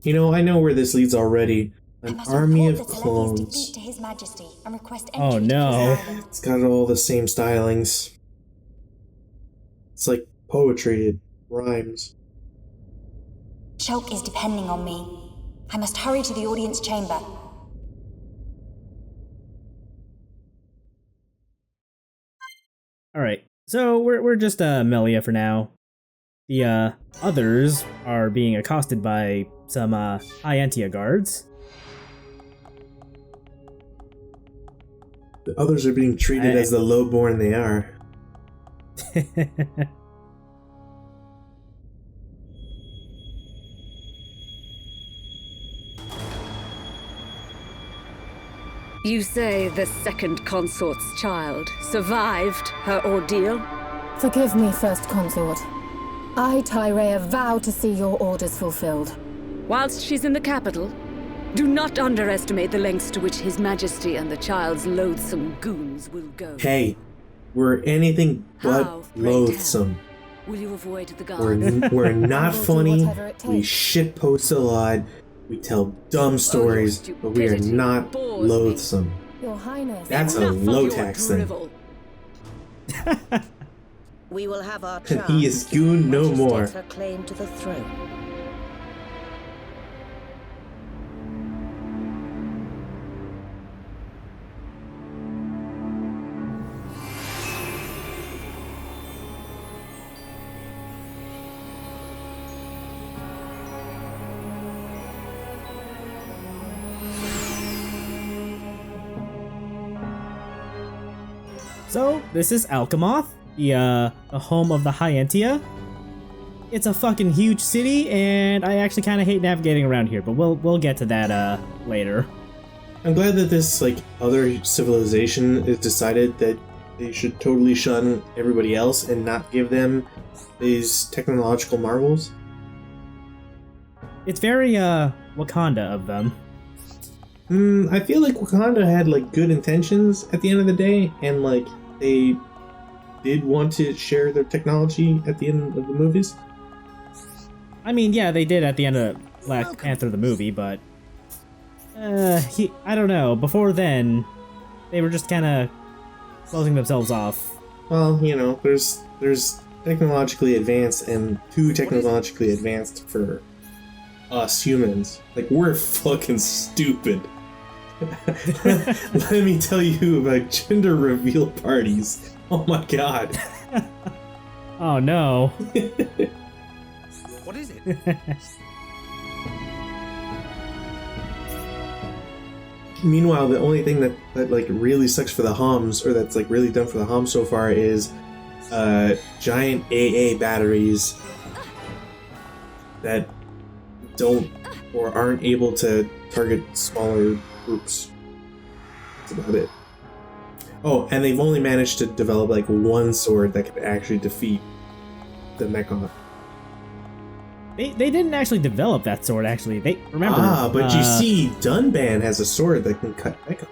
You know, I know where this leads already. An army of To clones. His Majesty and request Oh, entry to no. his island. It's got all the same stylings. It's like poetry, it rhymes. Shulk is depending on me. I must hurry to the audience chamber. Alright, so we're just Melia for now. The others are being accosted by some High Entia guards. The others are being treated as the lowborn they are. You say the second consort's child survived her ordeal? Forgive me, First Consort. I, Tyrea, vow to see your orders fulfilled. Whilst she's in the capital, do not underestimate the lengths to which His Majesty and the child's loathsome goons will go. Hey, we're anything but How, pray loathsome. Will you avoid the guards? We're not I will do funny, whatever it we takes. shitpost a lot, we tell dumb stories, but we are stupidity not bores me. loathsome. Your Highness. That's a Enough of low your tax thing. drivel. We will have our And he is goon no more. Her claim to the throne. So, this is Alcamoth, the home of the High Entia. It's a fucking huge city, and I actually kind of hate navigating around here, but we'll get to that later. I'm glad that this like other civilization is decided that they should totally shun everybody else and not give them these technological marvels. It's very Wakanda of them. I feel like Wakanda had like good intentions at the end of the day, and like they did want to share their technology at the end of the movies. I mean, yeah, they did at the end of Black Panther the movie, but I don't know. Before then, they were just kind of closing themselves off. Well, you know, there's technologically advanced and too technologically advanced for us humans. Like, we're fucking stupid. Let me tell you about gender reveal parties. Oh my god. Oh no. What is it? Meanwhile, the only thing that like really sucks for the Hums, or that's like really done for the Hums so far, is giant AA batteries that don't or aren't able to target smaller groups. That's about it. Oh, and they've only managed to develop like one sword that can actually defeat the Mecha. They didn't actually develop that sword, actually. They remember. But you see, Dunban has a sword that can cut Mecha.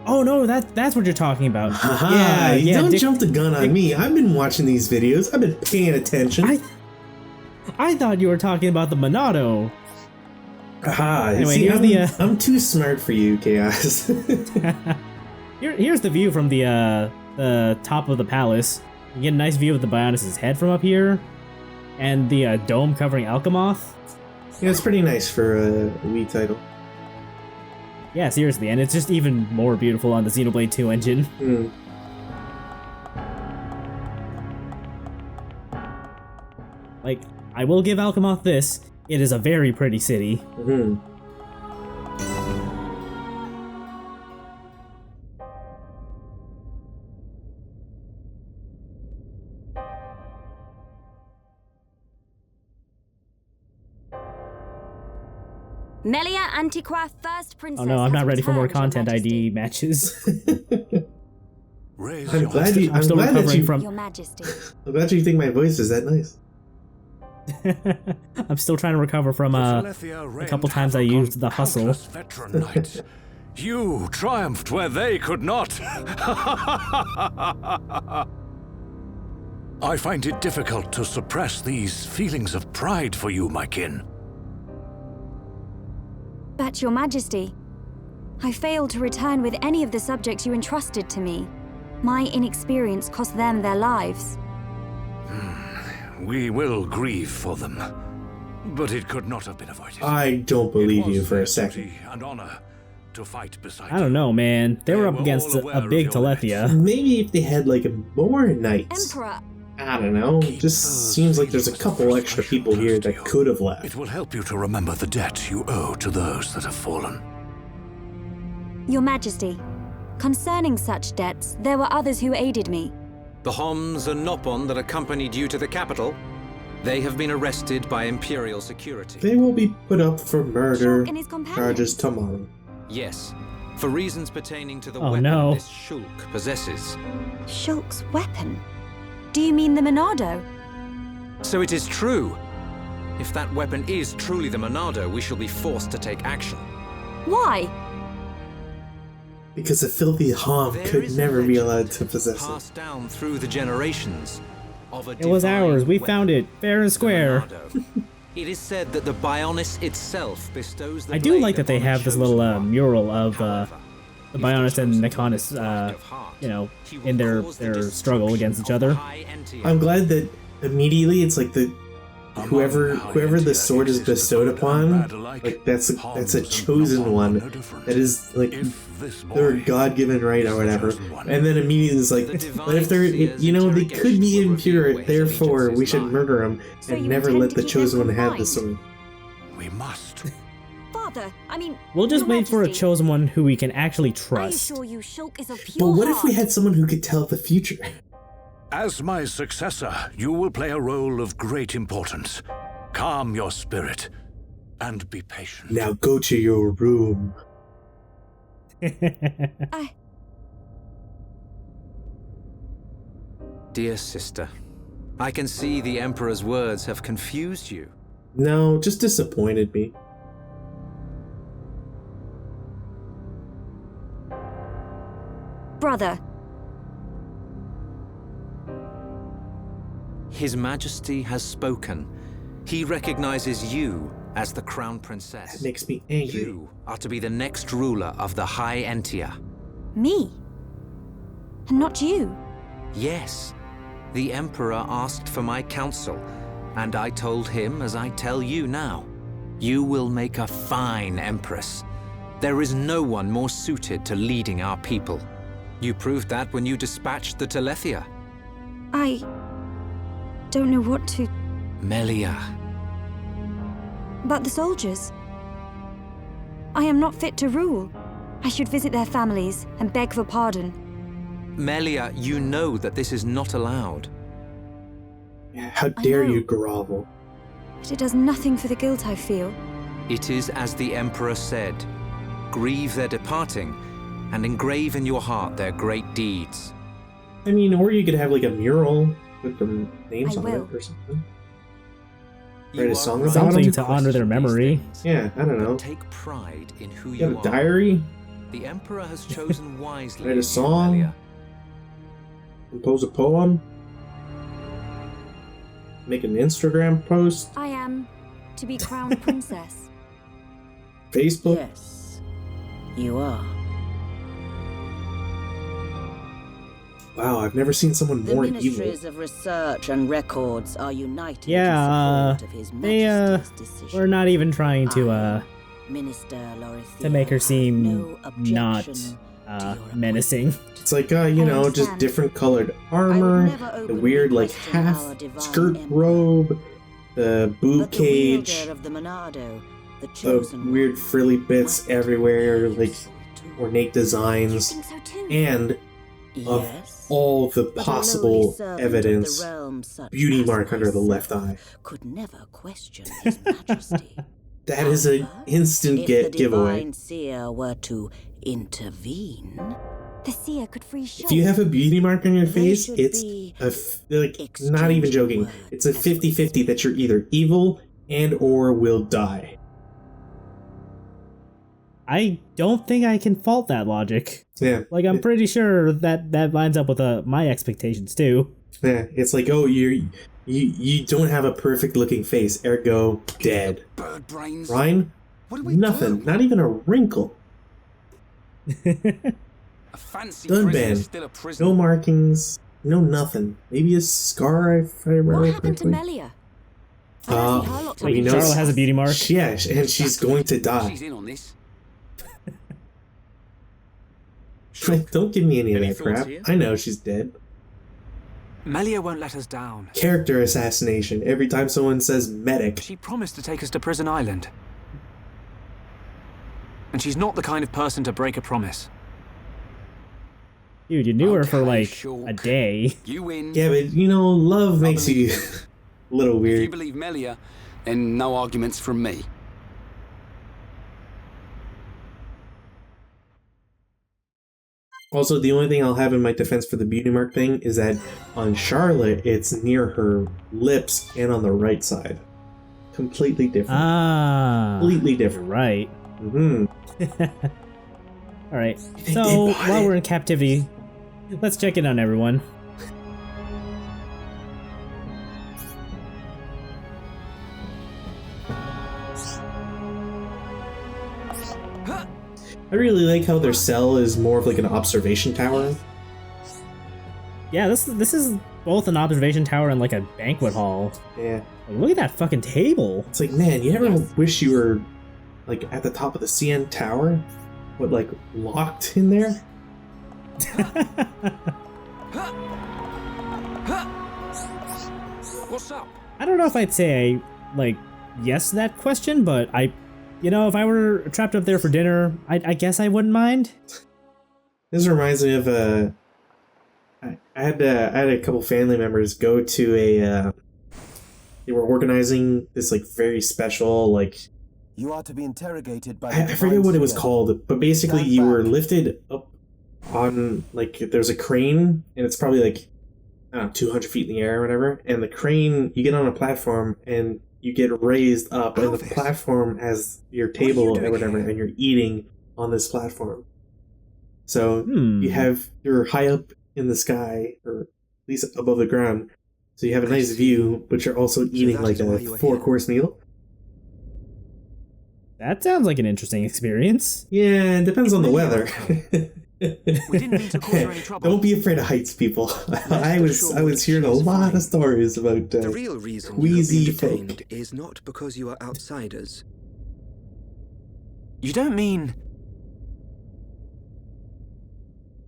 Oh no, that's what you're talking about. Haha, don't jump the gun on me. I've been watching these videos. I've been paying attention. I thought you were talking about the Monado. Haha, Anyway, see, here's I'm too smart for you, Chaos. Here's the view from the top of the palace. You get a nice view of the Bionis' head from up here, and the dome covering Alcamoth. Yeah, it's pretty nice for a Wii title. Yeah, seriously, and it's just even more beautiful on the Xenoblade 2 engine. Like, I will give Alcamoth this. It is a very pretty city. Melia Antiqua, first princess. Oh no, I'm not has ready for more returned, Your content Majesty. ID matches. I'm glad you. I'm still recovering from. Your Majesty. I'm glad you think my voice is that nice. I'm still trying to recover from a couple times I used the hustle. Veteran knights. You triumphed where they could not. I find it difficult to suppress these feelings of pride for you, my kin. But Your Majesty, I failed to return with any of the subjects you entrusted to me. My inexperience cost them their lives. We will grieve for them, but it could not have been avoided. I don't believe you for a second. Duty and honor to fight beside I don't know, man. They were up were against all aware a of big your Telethia. Maybe if they had like more knights. Emperor, I don't know. Just seems like there's a couple extra people here that could have It left. will help you to remember the debt you owe to those that have fallen. Your Majesty, concerning such debts, there were others who aided me. The Homs and Nopon that accompanied you to the capital, they have been arrested by Imperial security. They will be put up for murder Shulk and his companions. charges tomorrow. Yes, for reasons pertaining to the Oh, weapon no. this Shulk possesses. Shulk's weapon? Do you mean the Monado? So it is true. If that weapon is truly the Monado, we shall be forced to take action. Why? Because a filthy Hom There could is a never be legend allowed to possess it. passed down through the generations of a It was divine ours. We weapon, found it fair and the square. Monado. It is said that the Bionis itself bestows the I do blade like that they upon a have this chosen little one. mural of However, the if Bionis and chosen Nakanis, black of heart, you know, he will in their cause the struggle destruction against each of the other. High Entia. I'm glad that immediately it's like the whoever the sword is bestowed upon, like that's a chosen one. That is like their God-given right or whatever. And then immediately it's like, but if they're, you know, they could be impure, therefore we should murder them So and you never intend let to the keep them chosen one have the confined? sword. We must. Father, I mean, We'll just Your wait for a Majesty, chosen one who we can actually I trust. assure you Shulk is of pure But what if we heart. had someone who could tell the future? As my successor, you will play a role of great importance. Calm your spirit and be patient. Now go to your room. Dear sister, I can see the Emperor's words have confused you. No, just disappointed me. Brother, His Majesty has spoken. He recognizes you as the Crown Princess. That makes me angry. You are to be the next ruler of the High Entia. me? And not you? Yes, the Emperor asked for my counsel, and I told him as I tell you now. You will make a fine Empress. There is no one more suited to leading our people. You proved that when you dispatched the Telethia. I don't know what to... Melia, But the soldiers? I am not fit to rule. I should visit their families and beg for pardon. Melia, you know that this is not allowed. How dare know. you grovel? But it does nothing for the guilt I feel. It is as the Emperor said. Grieve their departing, and engrave in your heart their great deeds. I mean, or you could have like a mural with their names I on will. it or something. You Write a are song right about Something them? to honor their memory. things, Yeah, I don't know. but take pride in who You you have a are. diary? The Emperor has chosen wisely. Write a you, song? Melia. Compose a poem? Make an Instagram post? I am to be crowned princess. Facebook? Yes, you are. Wow, I've never seen someone The more evil. Ministries of Research and Records are united Yeah, in support of His they, Majesty's decision. We're not even trying to, Minister Lorithia to make her has seem no not, objection to your menacing. appointment. It's like, you know, just understand. different colored I would armor, never the openly weird, like, question our half divine skirt emperor. robe, the boob But the cage, wielder of the Monado, the the chosen weird one, frilly bits must everywhere, be like useful too. ornate You designs, think so too? and of Yes, all the but a lowly possible servant of evidence, the realm such beauty as mark under the myself left eye. could never question His Majesty. That is an However, instant if get the giveaway. divine seer were to intervene, The seer could free Shulk. If you have a beauty mark on your They face, should it's be like not even exchanging joking. words It's a as we 50-50 that you're either evil and or will die. I don't think I can fault that logic. Yeah. Like, I'm pretty sure that lines up with my expectations too. Yeah, it's like, oh, you don't have a perfect looking face, ergo dead. Bird brains. Ryan? What do we Nothing. do? Not even a wrinkle. A fancy Done prisoner is banned. still a prisoner. No markings. No nothing. Maybe a scar if I remember What happened to correctly. Melia? I don't see her locked up Wait, in know, Charlotte jail. has a beauty mark? Yeah, and she's going to die. She's in on this. Don't give me any of Any that thoughts crap. here? I know she's dead. Melia won't let us down. Character assassination. Every time someone says medic. She promised to take us to Prison Island. And she's not the kind of person to break a promise. Dude, you knew her for Okay, like Shulk. a day. You win. Yeah, but you know, love makes you a little If you weird. believe Melia, then no arguments from me. Also, the only thing I'll have in my defense for the beauty mark thing is that on Charlotte, it's near her lips and on the right side. Completely different. Ah. Completely You're different. right. Mm-hmm. Alright, They so did buy while it. we're in captivity, let's check in on everyone. I really like how their cell is more of like an observation tower. Yeah, this is both an observation tower and like a banquet hall. Yeah. Like, look at that fucking table. It's like, man, you ever wish you were like at the top of the CN tower, but like locked in there? What's up? I don't know if I'd say I like yes to that question, but you know, if I were trapped up there for dinner, I guess I wouldn't mind. This reminds me of I had a couple family members go to a they were organizing this like very special like You are to be interrogated by I forget what it was called, but basically Stand you were back. lifted up on like there's a crane and it's probably like I don't know 200 feet in the air or whatever, and the crane you get on a platform and you get raised up and the Elvis, platform has your are you table doing or whatever here? and you're eating on this platform. So Hmm. you're high up in the sky or at least above the ground, so you have a nice view, but you're also eating that like is why a you are 4-course meal. That sounds like an interesting experience. Yeah, it depends on the weather. We didn't mean to cause you any trouble. Don't be afraid of heights, people. I was hearing a lot of stories about The real reason you have queasy been folk. detained is not because you are outsiders. You don't mean...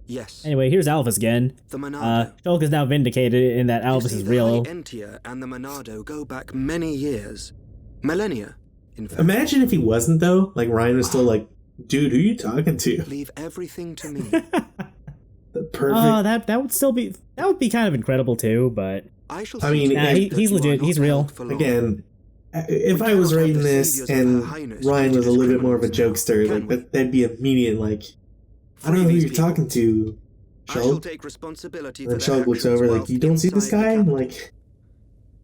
Yes. Anyway, here's Alvis again. The Monado. Shulk is now vindicated in that You Alvis see, is the real. High Entia and the Monado go back many years. Millennia, in fact. Imagine if he wasn't though. Like Ryan was still like, "Dude, who you talking to?" Leave everything to me. The perfect. Oh, that would still be kind of incredible too, but I shall I mean, see to Nah, it he- that he's you are legit, not he's real. held for long. Again, if We I was cannot have writing the this saviors of and Her Highness Ryan was a treated as little bit more of a criminals jokester, now, like can we? that'd be immediate. Like, I don't know who Free you're these talking to, I shall Shulk. take responsibility And for then their Shulk looks actions over like, whilst "You don't see this inside the guy?" capital. Like,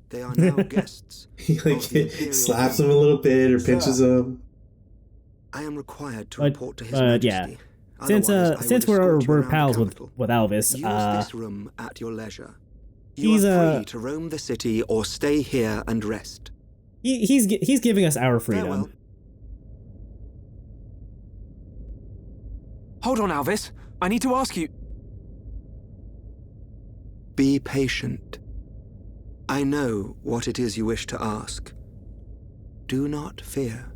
They are now guests. he like of the Imperial slaps King. him a little bit or pinches him. I am required to But- report to His but, yeah. Majesty. since Otherwise, I will since we're escort you around the pals capital. with Alvis, Use this room at your leisure. You he's, are free to roam the city or stay here and rest. he's giving us our freedom. Farewell. Hold on, Alvis. I need to ask you... Be patient. I know what it is you wish to ask. Do not fear.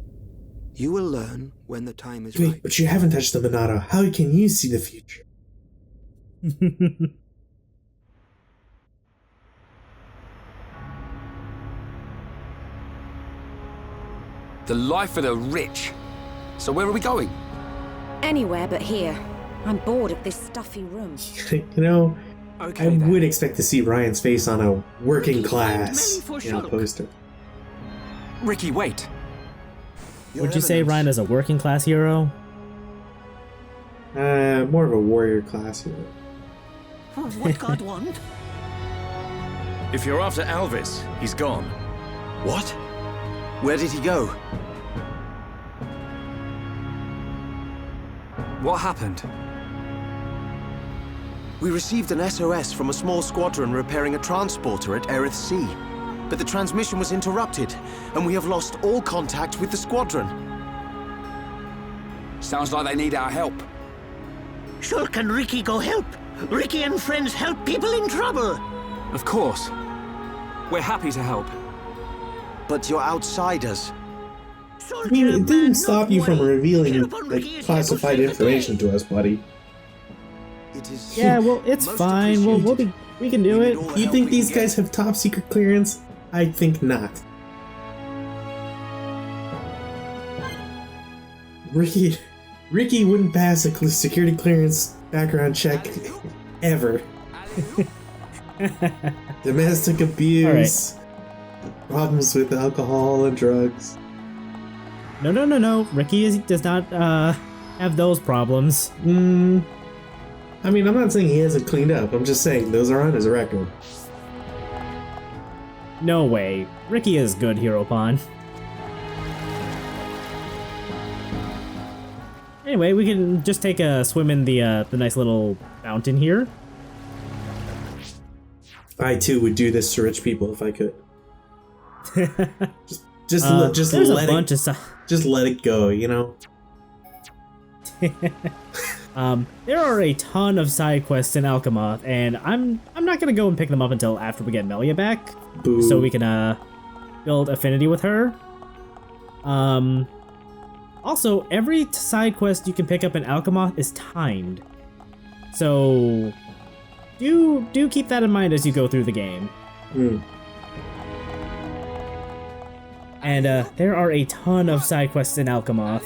You will learn when the time is Wait, right. but you haven't touched the Monado. How can you see the future? The life of the rich. So where are we going? Anywhere but here. I'm bored of this stuffy room. You know, Okay, I then. would expect to see Ryan's face on a working class Many for Shulk. poster. Ricky, wait. Your Would you say Eminence, Ryan is a working class hero? More of a warrior class hero. What God want? If you're after Alvis, he's gone. What? Where did he go? What happened? We received an SOS from a small squadron repairing a transporter at Erith Sea. But the transmission was interrupted, and we have lost all contact with the squadron. Sounds like they need our help. Shulk and Ricky go help. Ricky and friends help people in trouble. Of course. We're happy to help. But you're outsiders. I mean, it didn't stop you from revealing like classified information to us, buddy. Yeah, well, it's fine. We can do it. You think these guys have top secret clearance? I think not. Ricky wouldn't pass a security clearance background check ever. Domestic abuse, problems with alcohol and drugs. No. Ricky does not have those problems. I mean, I'm not saying he hasn't cleaned up. I'm just saying those are on his record. No way. Ricky is good, Hero Pawn. Anyway, we can just take a swim in the nice little fountain here. I too would do this to rich people if I could. just let it go, you know. There are a ton of side quests in Alcamoth, and I'm not gonna go and pick them up until after we get Melia back, so we can build affinity with her. Also, every side quest you can pick up in Alcamoth is timed, so do keep that in mind as you go through the game. And there are a ton of side quests in Alcamoth.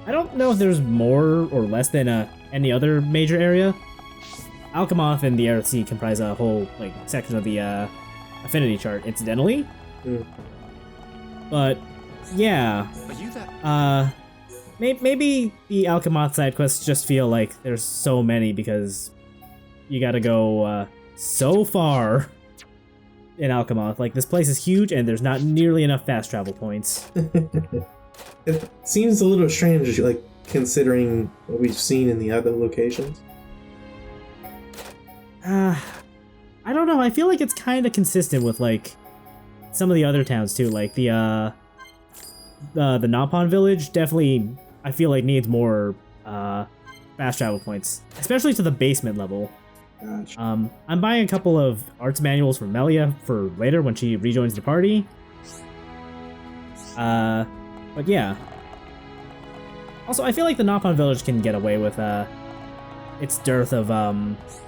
I don't know if there's more or less than any other major area. Alcamoth and the RC comprise a whole section of the affinity chart, incidentally. But yeah, maybe the Alcamoth side quests just feel like there's so many because you gotta go so far in Alcamoth. Like, this place is huge and there's not nearly enough fast travel points. It seems a little strange, like, considering what we've seen in the other locations. I don't know. I feel like it's kind of consistent with, like, some of the other towns, too. Like, the Naupon village definitely, I feel like, needs more fast travel points. Especially to the basement level. Gotcha. I'm buying a couple of arts manuals for Melia for later when she rejoins the party. But yeah. Also, I feel like the Naupon village can get away with its dearth of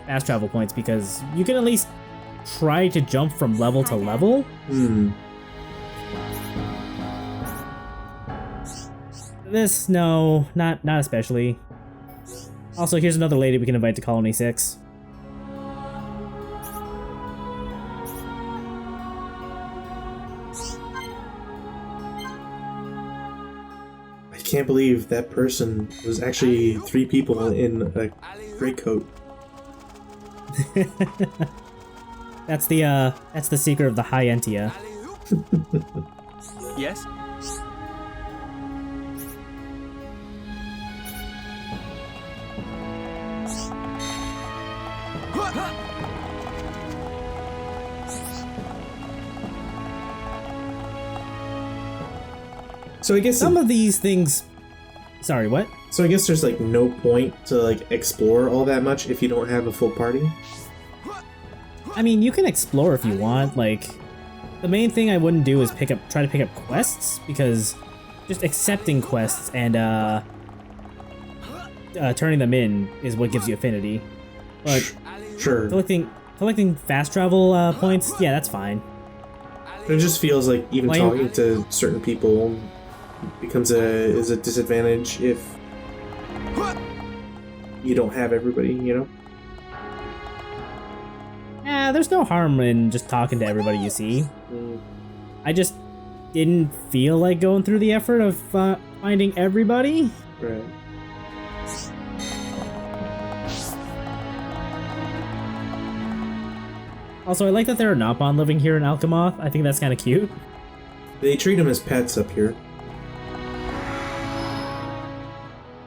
fast travel points because you can at least try to jump from level to level. This, no, not especially. Also, here's another lady we can invite to Colony 6. I can't believe that person was actually 3 people in a greatcoat. That's the secret of the High Entia. Yes? So I guess some of these things... Sorry, what? So I guess there's like no point to like explore all that much if you don't have a full party? I mean, you can explore if you want. Like, the main thing I wouldn't do is try to pick up quests, because just accepting quests and turning them in is what gives you affinity. But sure, collecting fast travel points, yeah, that's fine. It just feels like even talking to certain people is a disadvantage if you don't have everybody, you know? Yeah, there's no harm in just talking to everybody you see. I just didn't feel like going through the effort of finding everybody. Right. Also, I like that there are Naupon living here in Alcamoth. I think that's kind of cute. They treat them as pets up here.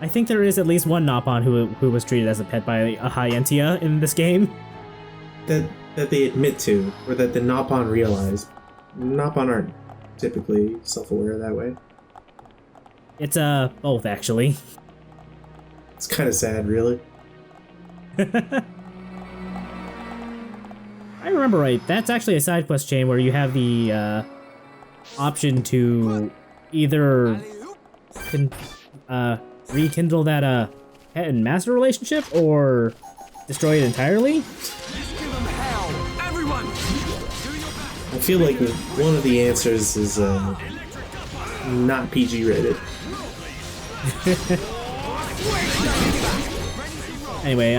I think there is at least one Naupon who was treated as a pet by a High Entia in this game. That they admit to, or that the Naupon realize. Naupon aren't typically self-aware that way. It's both, actually. It's kind of sad, really. I remember right, that's actually a side quest chain where you have the option to either rekindle that pet and master relationship or destroy it entirely. I feel like one of the answers is not PG rated. Anyway,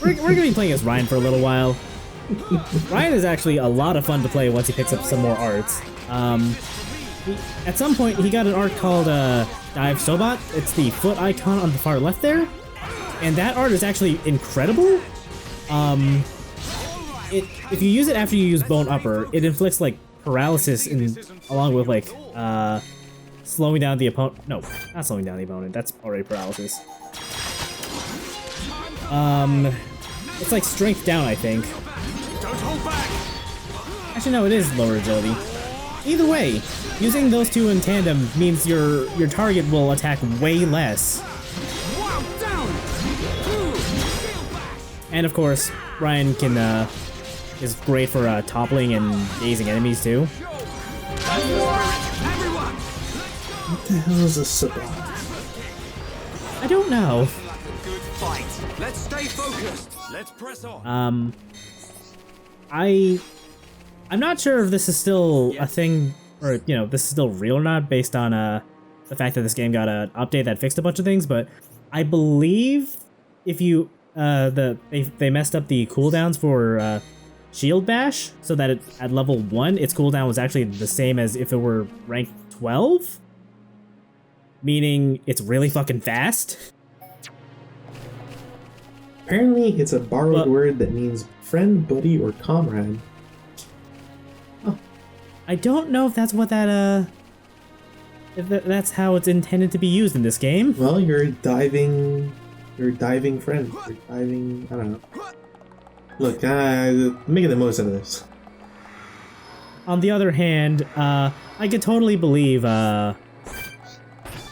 we're gonna be playing as Ryan for a little while. Ryan is actually a lot of fun to play once he picks up some more arts. At some point, he got an art called Dive Sobot. It's the foot icon on the far left there, and that art is actually incredible. If you use it after you use Bone Upper, it inflicts like paralysis along with like slowing down the opponent. No, not slowing down the opponent. That's already paralysis. It's like strength down, I think. Actually, no, it is lower agility. Either way, using those two in tandem means your target will attack way less. And of course, Ryan is great for toppling and dazing enemies too. What the hell is a Sabbat? I don't know. Good fight. Let's stay focused. Let's press on. I'm not sure if this is still a thing, or this is still real or not, based on the fact that this game got an update that fixed a bunch of things. But I believe if you they messed up the cooldowns for Shield Bash, so that at level 1 its cooldown was actually the same as if it were rank 12, meaning it's really fucking fast. Apparently, it's a borrowed word that means friend, buddy, or comrade. I don't know if that's what that that's how it's intended to be used in this game. Well, you're a diving friend. You're diving, I don't know. Look, making the most out of this. On the other hand, I could totally believe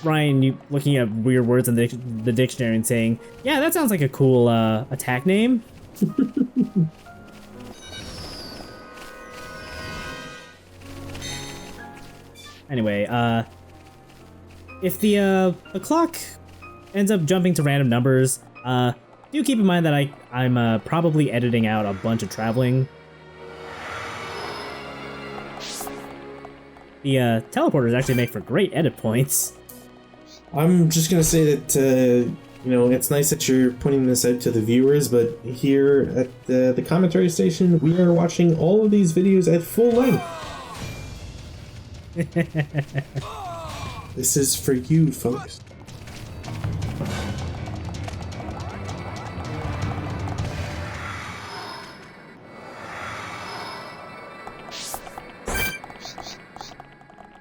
Ryan you looking at weird words in the dictionary and saying, "Yeah, that sounds like a cool attack name." Anyway, if the clock ends up jumping to random numbers, do keep in mind that I'm probably editing out a bunch of traveling. The teleporters actually make for great edit points. I'm just gonna say that it's nice that you're pointing this out to the viewers, but here at the commentary station, we are watching all of these videos at full length. This is for you, folks.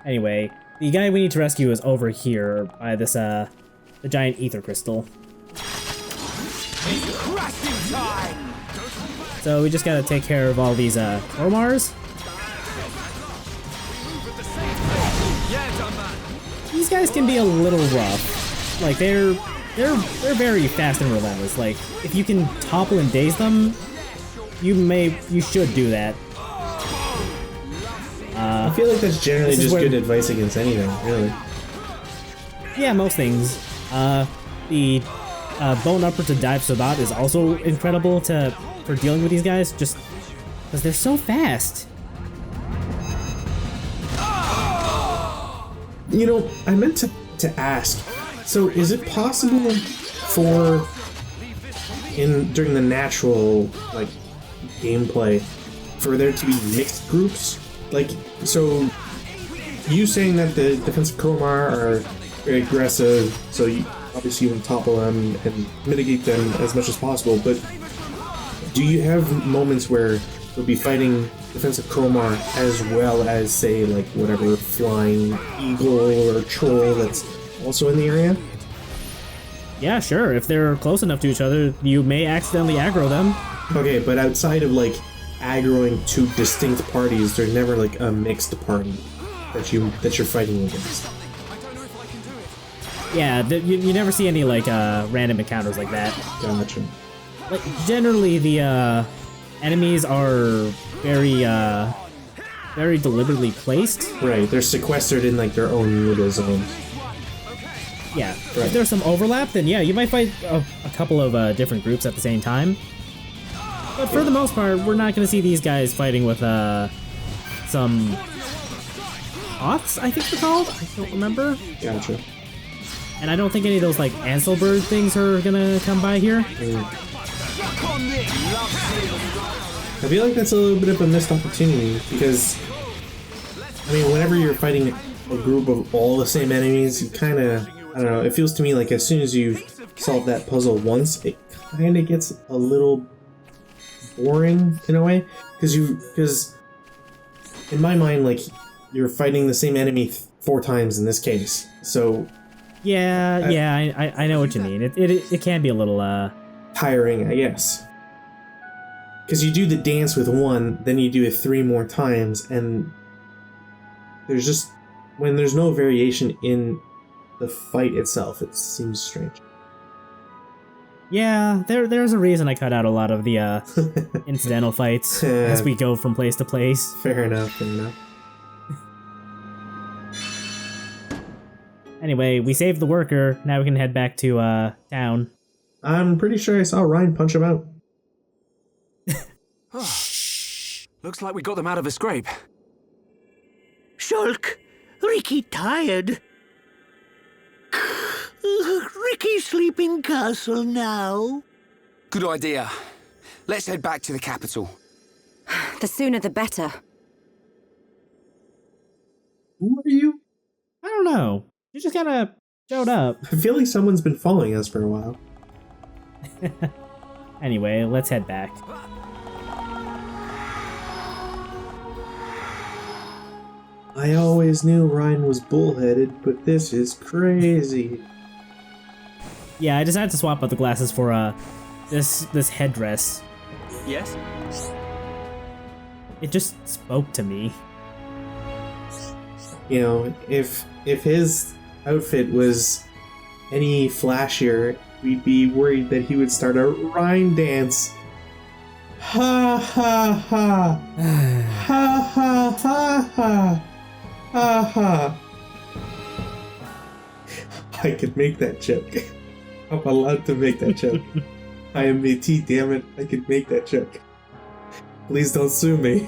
Anyway, the guy we need to rescue is over here by this the giant ether crystal. So we just gotta take care of all these Kromars. These guys can be a little rough. Like they're very fast and relentless. Like if you can topple and daze them, you should do that. I feel like that's generally just good advice against anything, really. Yeah, most things. The Bone Upper to Dive Sobot is also incredible for dealing with these guys, just because they're so fast. I meant to ask. So, is it possible for during the natural gameplay for there to be mixed groups? So you saying that the defensive Kromar are very aggressive, so obviously you want to topple them and mitigate them as much as possible, but do you have moments where you'll be fighting defensive Kromar as well as, say, whatever flying eagle or troll that's also in the area? Yeah, sure. If they're close enough to each other, you may accidentally aggro them. Okay, but outside of aggroing two distinct parties, there's never a mixed party that you're fighting against. Yeah, you never see any like random encounters like that. Gotcha. Like generally, the enemies are very very deliberately placed. Right, they're sequestered in like their own little zones. Yeah, right. If there's some overlap, then yeah, you might fight a couple of different groups at the same time. But for the most part, we're not going to see these guys fighting with some Oths, I think they're called. I don't remember. Gotcha. And I don't think any of those like Anselberg things are gonna come by here. I feel like that's a little bit of a missed opportunity because, I mean, whenever you're fighting a group of all the same enemies, you kind of, I don't know, it feels to me like as soon as you solve that puzzle once, it kind of gets a little boring in a way. Because in my mind, like, you're fighting the same enemy 4 times in this case, so... Yeah, I know what you mean. It can be a little, tiring, I guess. Because you do the dance with one, then you do it 3 more times, and there's just... when there's no variation in the fight itself, it seems strange. Yeah, there's a reason I cut out a lot of the incidental fights as we go from place to place. Fair enough, fair enough. Anyway, we saved the worker. Now we can head back to town. I'm pretty sure I saw Ryan punch him out. Looks like we got them out of a scrape. Shulk, Ricky tired. Ricky sleep in castle now. Good idea. Let's head back to the capital. The sooner the better. Who are you? I don't know. You just kind of showed up. I feel like someone's been following us for a while. Anyway, let's head back. I always knew Ryan was bullheaded, but this is crazy. Yeah, I decided to swap out the glasses for this headdress. Yes? It just spoke to me. You know, if his outfit was any flashier, we'd be worried that he would start a Rhine dance. Ha ha ha. Ha ha ha ha. Ha ha. I could make that joke. I'm allowed to make that joke. I am AT, damn it. I could make that joke. Please don't sue me.